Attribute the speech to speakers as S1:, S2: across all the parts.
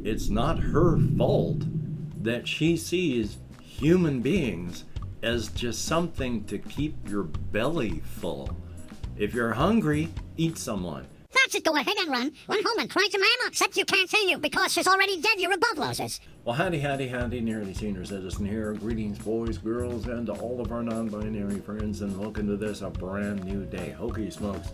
S1: it's not her fault that she sees human beings as just something to keep your belly full. If you're hungry, eat someone.
S2: That's it, go ahead and run. Run home and cry to Mama, except you can't see you because she's already dead. You're above losers.
S1: Well, howdy, nearly senior citizen here. Greetings, boys, girls, and to all of our non-binary friends, and welcome to this, a brand new day. Hokey Smokes.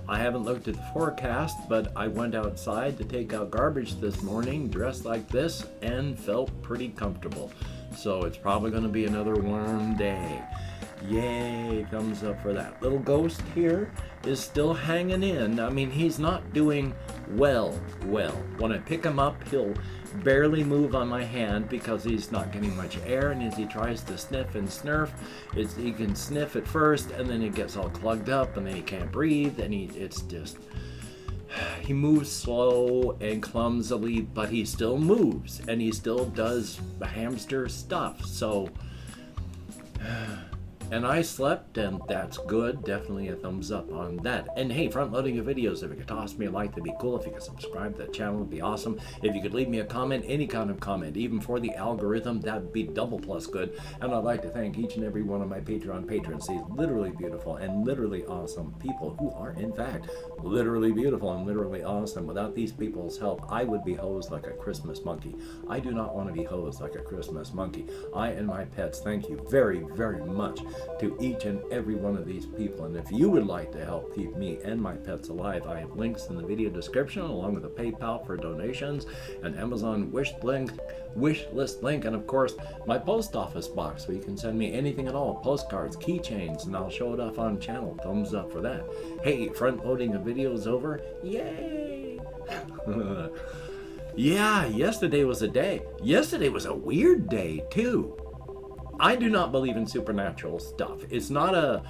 S1: I haven't looked at the forecast, but I went outside to take out garbage this morning, dressed like this, and felt pretty comfortable. So it's probably going to be another warm day. Yay, thumbs up for that. Little ghost here is still hanging in. I mean, he's not doing well. When I pick him up, he'll barely move on my hand because he's not getting much air, and as he tries to sniff and snurf, he can sniff at first, and then it gets all clogged up, and then he can't breathe, and he moves slow and clumsily, but he still moves, and he still does hamster stuff, so... And I slept, and that's good. Definitely a thumbs up on that. And hey, front-loading your videos. If you could toss me a like, that'd be cool. If you could subscribe to the channel, it'd be awesome. If you could leave me a comment, any kind of comment, even for the algorithm, that'd be double plus good. And I'd like to thank each and every one of my Patreon patrons. These literally beautiful and literally awesome people who are, in fact, literally beautiful and literally awesome. Without these people's help, I would be hosed like a Christmas monkey. I do not want to be hosed like a Christmas monkey. I and my pets thank you very, very much to each and every one of these people. And if you would like to help keep me and my pets alive, I have links in the video description, along with a PayPal for donations, an Amazon wish list link, and of course my post office box where you can send me anything at all, postcards, keychains, and I'll show it off on channel. Thumbs up for that. Hey, front loading of videos over. Yay! Yeah, yesterday was a day. Yesterday was a weird day too. I do not believe in supernatural stuff. It's not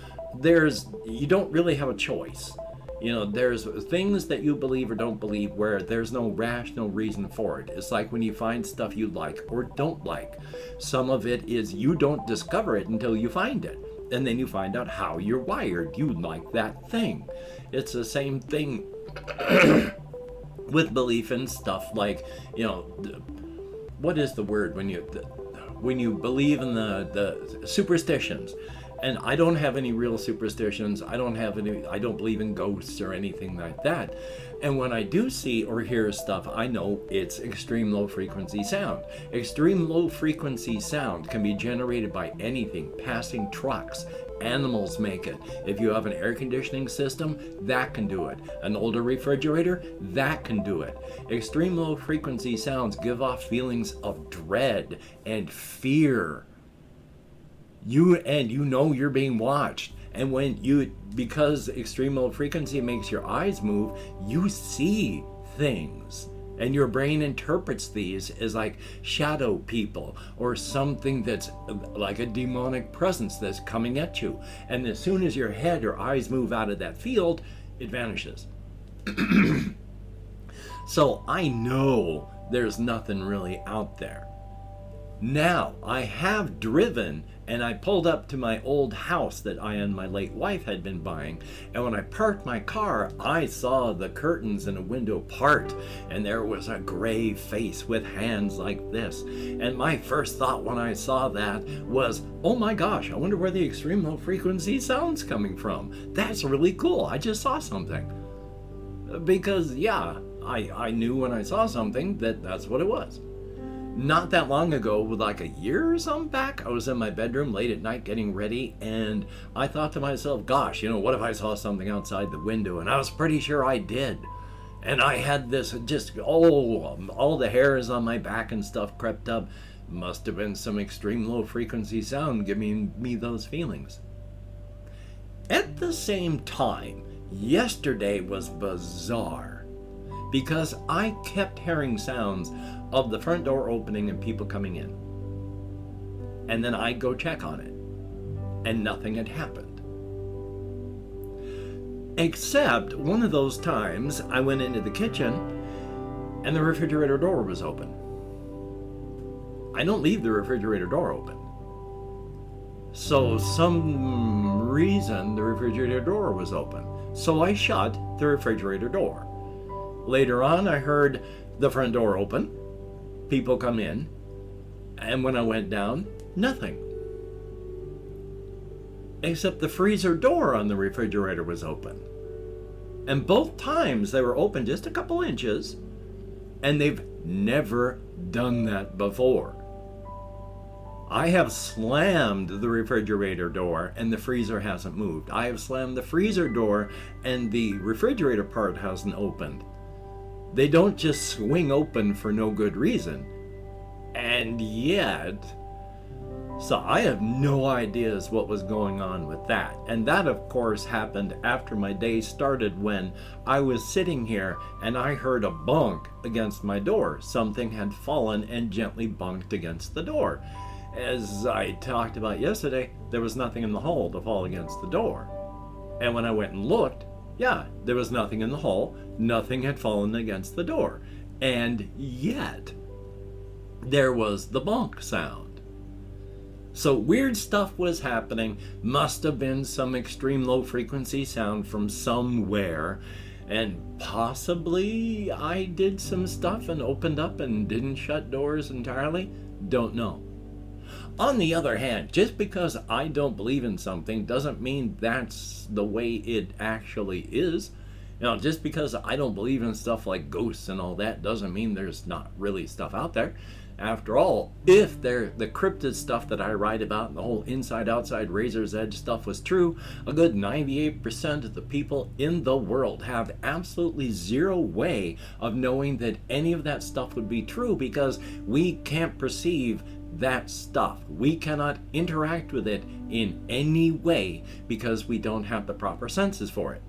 S1: you don't really have a choice. You know, there's things that you believe or don't believe where there's no rational reason for it. It's like when you find stuff you like or don't like. Some of it is you don't discover it until you find it. And then you find out how you're wired. You like that thing. It's the same thing with belief in stuff like, you know, what is the word when you believe in the superstitions. And I don't have any real superstitions. I don't believe in ghosts or anything like that. And when I do see or hear stuff, I know it's extreme low frequency sound. Extreme low frequency sound can be generated by anything, passing trucks. Animals make it. If you have an air conditioning system, that can do it. An older refrigerator, that can do it. Extreme low frequency sounds give off feelings of dread and fear. You know you're being watched. And because extreme low frequency makes your eyes move, you see things. And your brain interprets these as like shadow people or something that's like a demonic presence that's coming at you. And as soon as your head or eyes move out of that field, it vanishes. So I know there's nothing really out there. Now, I have driven and I pulled up to my old house that I and my late wife had been buying, and when I parked my car, I saw the curtains in a window part, and there was a gray face with hands like this. And my first thought when I saw that was, oh my gosh, I wonder where the extreme low frequency sound's coming from. That's really cool. I just saw something. Because, yeah, I knew when I saw something that's what it was. Not that long ago, like a year or something back, I was in my bedroom late at night getting ready, and I thought to myself, gosh, what if I saw something outside the window? And I was pretty sure I did. And I had this all the hairs on my back and stuff crept up. Must have been some extreme low frequency sound giving me those feelings. At the same time, yesterday was bizarre because I kept hearing sounds of the front door opening and people coming in. And then I'd go check on it, and nothing had happened. Except one of those times I went into the kitchen and the refrigerator door was open. I don't leave the refrigerator door open. So some reason the refrigerator door was open. So I shut the refrigerator door. Later on, I heard the front door open, people come in, and when I went down, nothing. Except the freezer door on the refrigerator was open. And both times they were open just a couple inches, and they've never done that before. I have slammed the refrigerator door and the freezer hasn't moved. I have slammed the freezer door and the refrigerator part hasn't opened. They don't just swing open for no good reason. And yet, so I have no ideas what was going on with that. And that, of course, happened after my day started, when I was sitting here and I heard a bonk against my door. Something had fallen and gently bonked against the door. As I talked about yesterday, there was nothing in the hole to fall against the door. And when I went and looked, yeah, there was nothing in the hole. Nothing had fallen against the door. And yet, there was the bonk sound. So weird stuff was happening. Must have been some extreme low frequency sound from somewhere. And possibly I did some stuff and opened up and didn't shut doors entirely. Don't know. On the other hand, just because I don't believe in something doesn't mean that's the way it actually is. You know, just because I don't believe in stuff like ghosts and all that doesn't mean there's not really stuff out there. After all, if the cryptid stuff that I write about and the whole inside-outside razor's edge stuff was true, a good 98% of the people in the world have absolutely zero way of knowing that any of that stuff would be true, because we can't perceive that stuff. We cannot interact with it in any way because we don't have the proper senses for it.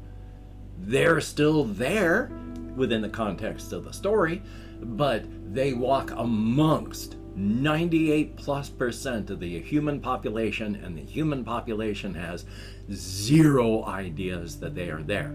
S1: They're still there within the context of the story, but they walk amongst 98+% of the human population, and the human population has zero ideas that they are there.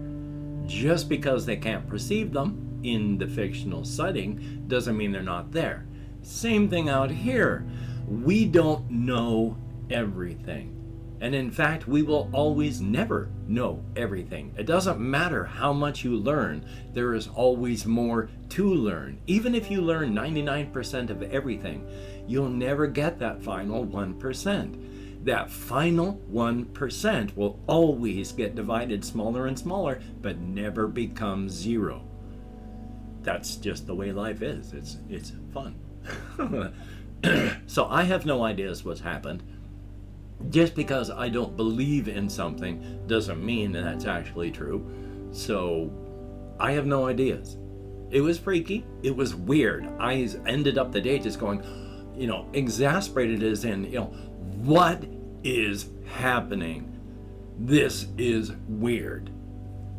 S1: Just because they can't perceive them in the fictional setting doesn't mean they're not there. Same thing out here. We don't know everything. And in fact, we will always never know everything. It doesn't matter how much you learn, there is always more to learn. Even if you learn 99% of everything, you'll never get that final 1%. That final 1% will always get divided smaller and smaller, but never become zero. That's just the way life is. It's fun. So I have no ideas what's happened. Just because I don't believe in something doesn't mean that that's actually true. So I have no ideas. It was freaky. It was weird. I ended up the day just going, exasperated as in, what is happening? This is weird.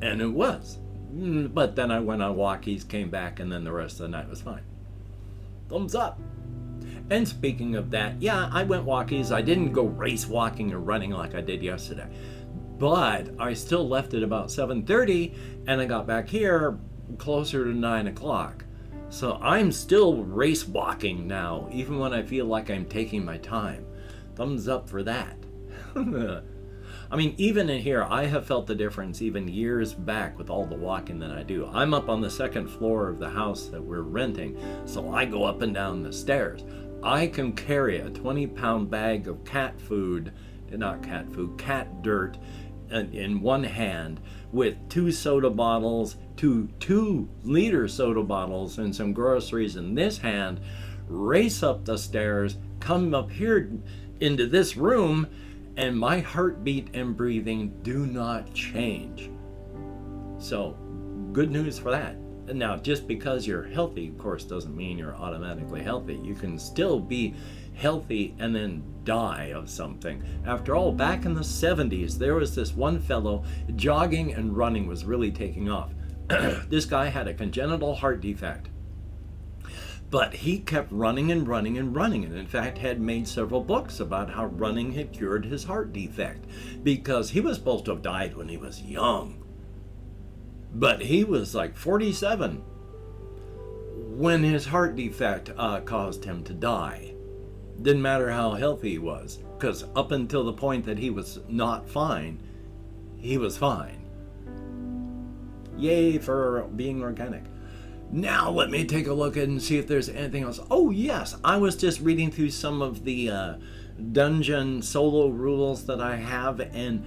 S1: And it was. But then I went on walkies, came back, and then the rest of the night was fine. Thumbs up. And speaking of that, yeah, I went walkies. I didn't go race walking or running like I did yesterday. But I still left at about 7:30, and I got back here closer to 9 o'clock. So I'm still race walking now, even when I feel like I'm taking my time. Thumbs up for that. I mean, even in here, I have felt the difference even years back with all the walking that I do. I'm up on the second floor of the house that we're renting, so I go up and down the stairs. I can carry a 20-pound bag of cat dirt in one hand with 2 soda bottles, 2-liter soda bottles, and some groceries in this hand, race up the stairs, come up here into this room, and my heartbeat and breathing do not change. So, good news for that. Now, just because you're healthy, of course, doesn't mean you're automatically healthy. You can still be healthy and then die of something. After all, back in the 70s, there was this one fellow, jogging and running was really taking off. This guy had a congenital heart defect. But he kept running and running and running, and in fact had made several books about how running had cured his heart defect, because he was supposed to have died when he was young. But he was like 47 when his heart defect caused him to die. Didn't matter how healthy he was, because up until the point that he was not fine, he was fine. Yay for being organic. Now let me take a look and see if there's anything else. Oh yes, I was just reading through some of the dungeon solo rules that I have, and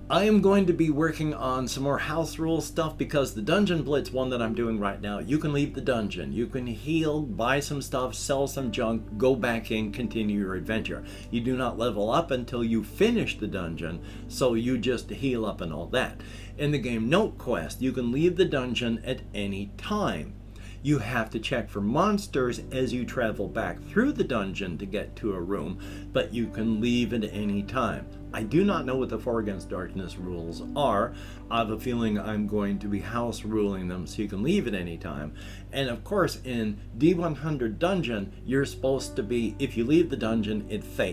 S1: I am going to be working on some more house rule stuff, because the Dungeon Blitz one that I'm doing right now, you can leave the dungeon, you can heal, buy some stuff, sell some junk, go back in, continue your adventure. You do not level up until you finish the dungeon, so you just heal up and all that. In the game Note Quest, you can leave the dungeon at any time. You have to check for monsters as you travel back through the dungeon to get to a room, but you can leave at any time. I do not know what the 4 Against Darkness rules are. I have a feeling I'm going to be house ruling them so you can leave at any time. And of course, in D100 Dungeon, you're supposed to be, if you leave the dungeon,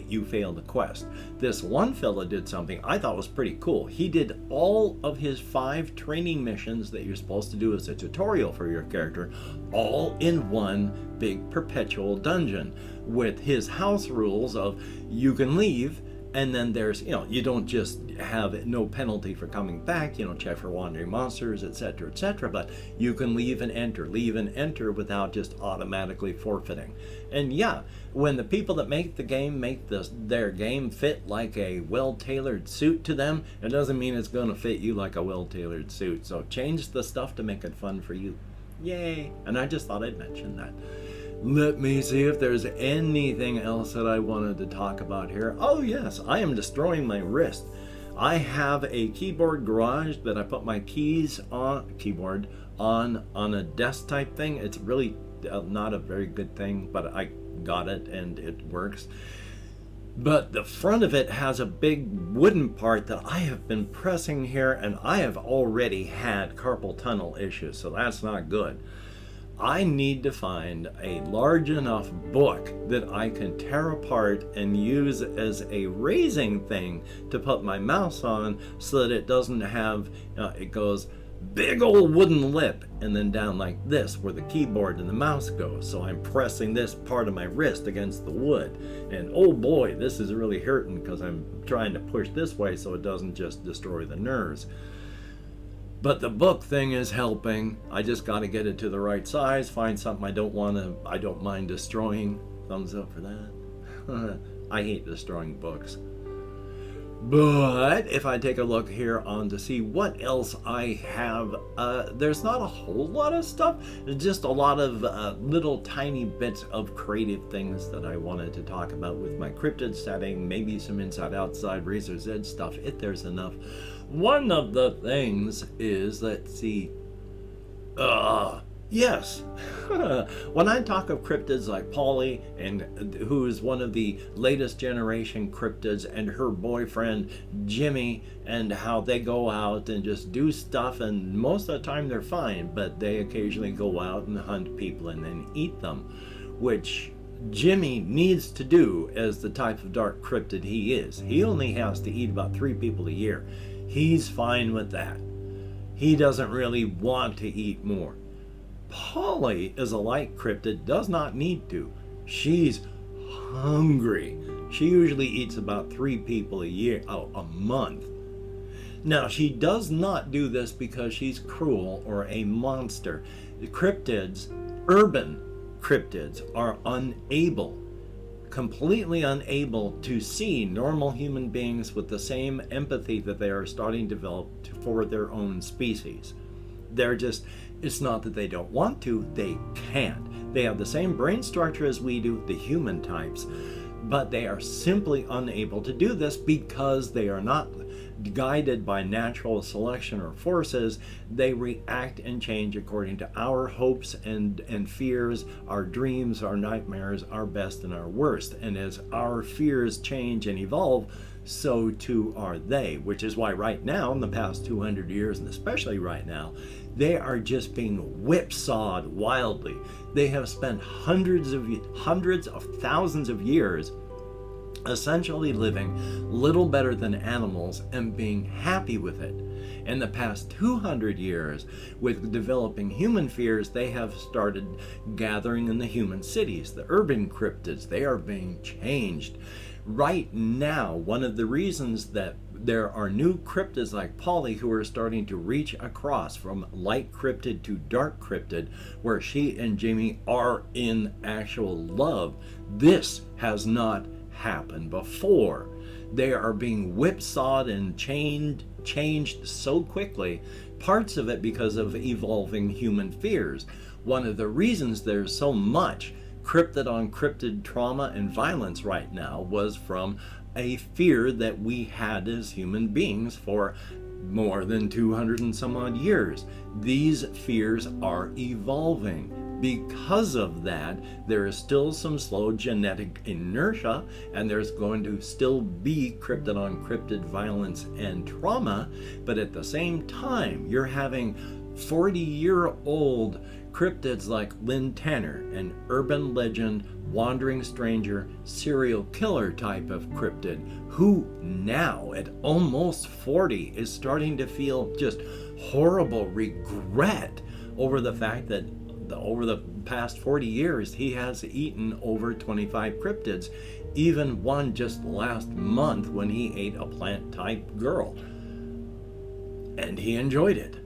S1: you fail the quest. This one fella did something I thought was pretty cool. He did all of his 5 training missions that you're supposed to do as a tutorial for your character, all in one big perpetual dungeon, with his house rules of you can leave, and then there's, you don't just have no penalty for coming back, check for wandering monsters, etc., but you can leave and enter without just automatically forfeiting. And yeah, when the people that make the game make their game fit like a well-tailored suit to them, it doesn't mean it's going to fit you like a well-tailored suit. So change the stuff to make it fun for you. Yay! And I just thought I'd mention that. Let me see if there's anything else that I wanted to talk about here. Oh yes, I am destroying my wrist. I have a keyboard garage that I put my keys on, on a desk type thing. It's really not a very good thing, but I got it and it works. But the front of it has a big wooden part that I have been pressing here, and I have already had carpal tunnel issues, so that's not good. I need to find a large enough book that I can tear apart and use as a raising thing to put my mouse on, so that it doesn't have, it goes big old wooden lip and then down like this where the keyboard and the mouse go. So I'm pressing this part of my wrist against the wood, and oh boy, this is really hurting because I'm trying to push this way so it doesn't just destroy the nerves. But the book thing is helping. I just got to get it to the right size, find something I don't mind destroying. Thumbs up for that. I hate destroying books. But if I take a look here on to see what else I have, there's not a whole lot of stuff. There's just a lot of little tiny bits of creative things that I wanted to talk about with my cryptid setting, maybe some inside-outside Razor's Edge stuff, if there's enough. One of the things is, let's see, yes, when I talk of cryptids like Polly, and who is one of the latest generation cryptids, and her boyfriend Jimmy, and how they go out and just do stuff, and most of the time they're fine, but they occasionally go out and hunt people and then eat them, which Jimmy needs to do as the type of dark cryptid he is. He only has to eat about 3 people a year. He's fine with that. He doesn't really want to eat more. Polly is a light cryptid, does not need to. She's hungry. She usually eats about 3 people a month. Now, she does not do this because she's cruel or a monster. The cryptids, urban cryptids, are completely unable to see normal human beings with the same empathy that they are starting to develop for their own species. It's not that they don't want to, they can't. They have the same brain structure as we do, the human types, but they are simply unable to do this because they are not guided by natural selection or forces. They react and change according to our hopes and fears, our dreams, our nightmares, our best and our worst. And as our fears change and evolve, so too are they, which is why right now, in the past 200 years, and especially right now, they are just being whipsawed wildly. They have spent hundreds of thousands of years essentially living little better than animals and being happy with it. In the past 200 years, with developing human fears, they have started gathering in the human cities. The urban cryptids, they are being changed. Right now, one of the reasons that there are new cryptids like Polly who are starting to reach across from light cryptid to dark cryptid, where she and Jamie are in actual love. This has not happened before. They are being whipsawed and changed so quickly, parts of it because of evolving human fears. One of the reasons there's so much cryptid on cryptid trauma and violence right now was from a fear that we had as human beings for more than 200 and some odd years. These fears are evolving. Because of that, there is still some slow genetic inertia, and there's going to still be cryptid on cryptid violence and trauma, but at the same time, you're having 40-year-old cryptids like Lynn Tanner, an urban legend, wandering stranger, serial killer type of cryptid, who now at almost 40 is starting to feel just horrible regret over the fact that over the past 40 years he has eaten over 25 cryptids, even one just last month when he ate a plant type girl, and he enjoyed it.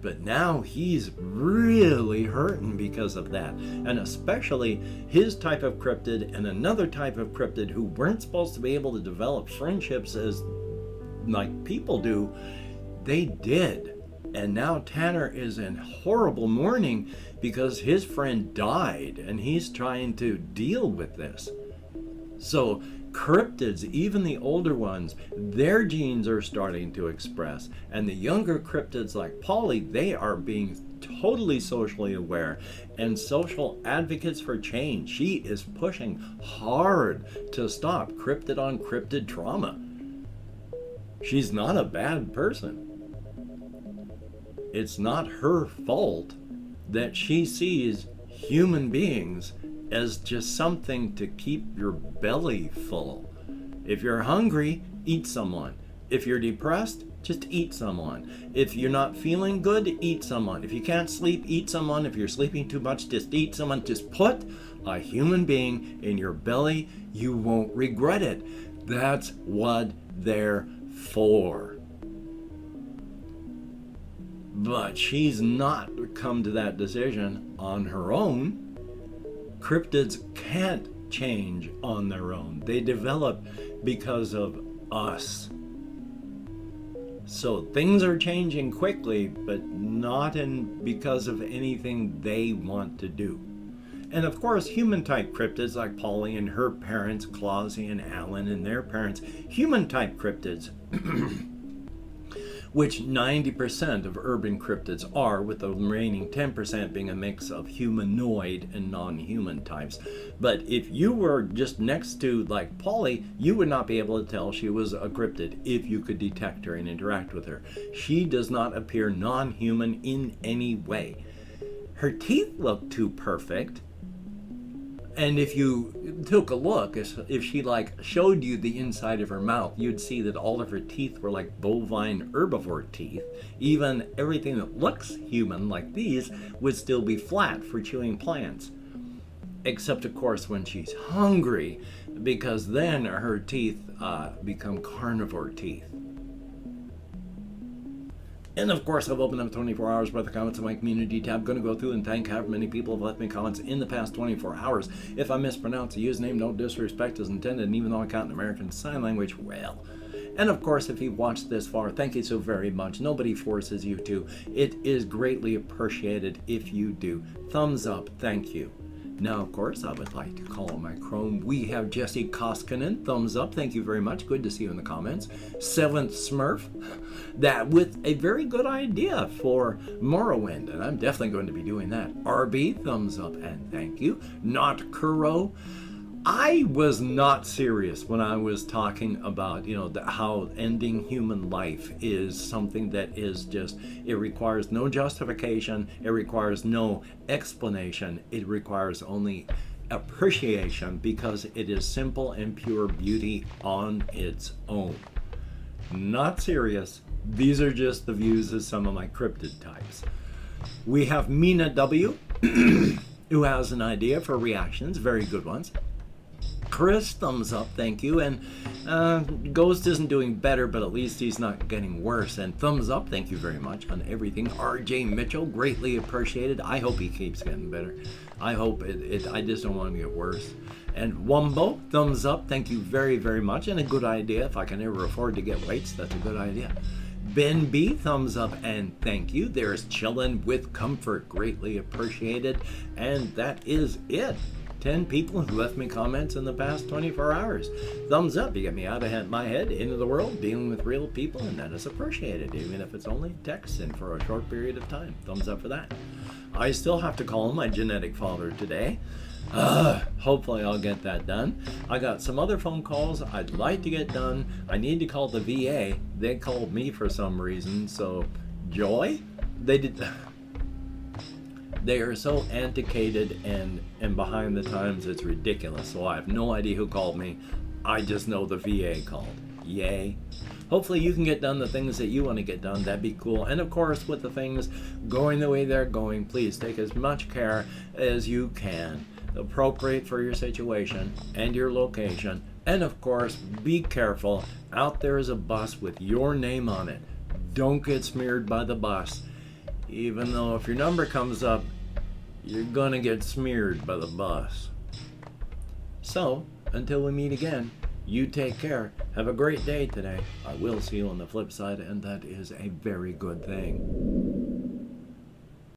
S1: But now he's really hurting because of that. And especially his type of cryptid and another type of cryptid who weren't supposed to be able to develop friendships as like people do, they did. And now Tanner is in horrible mourning because his friend died, and he's trying to deal with this. So cryptids, even the older ones, their genes are starting to express, and the younger cryptids like Polly, they are being totally socially aware and social advocates for change. She is pushing hard to stop cryptid on cryptid trauma. She's not a bad person. It's not her fault that she sees human beings as just something to keep your belly full. If you're hungry, eat someone. If you're depressed, just eat someone. If you're not feeling good, eat someone. If you can't sleep, eat someone. If you're sleeping too much, just eat someone. Just put a human being in your belly. You won't regret it. That's what they're for. But she's not come to that decision on her own. Cryptids can't change on their own. They develop because of us. So things are changing quickly, but not because of anything they want to do. And of course, human-type cryptids like Polly and her parents, Clausy and Alan and their parents, human-type cryptids, which 90% of urban cryptids are, with the remaining 10% being a mix of humanoid and non-human types. But if you were just next to, like Polly, you would not be able to tell she was a cryptid if you could detect her and interact with her. She does not appear non-human in any way. Her teeth look too perfect. And if you took a look, if she like showed you the inside of her mouth, you'd see that all of her teeth were like bovine herbivore teeth. Even everything that looks human like these would still be flat for chewing plants. Except of course when she's hungry, because then her teeth become carnivore teeth. And of course, I've opened up 24 hours worth of comments in my community tab. I'm going to go through and thank however many people have left me comments in the past 24 hours. If I mispronounce a username, no disrespect is intended, and even though I count in American Sign Language, well. And of course, if you've watched this far, thank you so very much. Nobody forces you to. It is greatly appreciated if you do. Thumbs up, thank you. Now, of course, I would like to call on my Chrome. We have Jesse Koskinen. Thumbs up. Thank you very much. Good to see you in the comments. Seventh Smurf. That with a very good idea for Morrowind, and I'm definitely going to be doing that. RB, thumbs up and thank you. Not Kuro. I was not serious when I was talking about, how ending human life is something that is just, it requires no justification, it requires no explanation, it requires only appreciation because it is simple and pure beauty on its own. Not serious. These are just the views of some of my cryptid types. We have Mina W, who has an idea for reactions, very good ones. Chris, thumbs up, thank you. And Ghost isn't doing better, but at least he's not getting worse. And thumbs up, thank you very much on everything. RJ Mitchell, greatly appreciated. I hope he keeps getting better. I hope I just don't want him to get worse. And Wumbo, thumbs up, thank you very, very much. And a good idea. If I can ever afford to get weights, that's a good idea. Ben B, thumbs up and thank you. There's Chillin' with Comfort, greatly appreciated. And that is it. 10 people who left me comments in the past 24 hours. Thumbs up, you get me out of my head, into the world, dealing with real people, and that is appreciated, even if it's only text and for a short period of time. Thumbs up for that. I still have to call my genetic father today. Hopefully I'll get that done. I got some other phone calls I'd like to get done. I need to call the VA. They called me for some reason, so Joy? They are so antiquated and behind the times, it's ridiculous. So I have no idea who called me. I just know the VA called. Yay. Hopefully you can get done the things that you want to get done. That'd be cool. And of course, with the things going the way they're going, please take as much care as you can. Appropriate for your situation and your location. And of course, be careful. Out there is a bus with your name on it. Don't get smeared by the bus. Even though if your number comes up, you're gonna get smeared by the bus. So, until we meet again, you take care. Have a great day today. I will see you on the flip side, and that is a very good thing.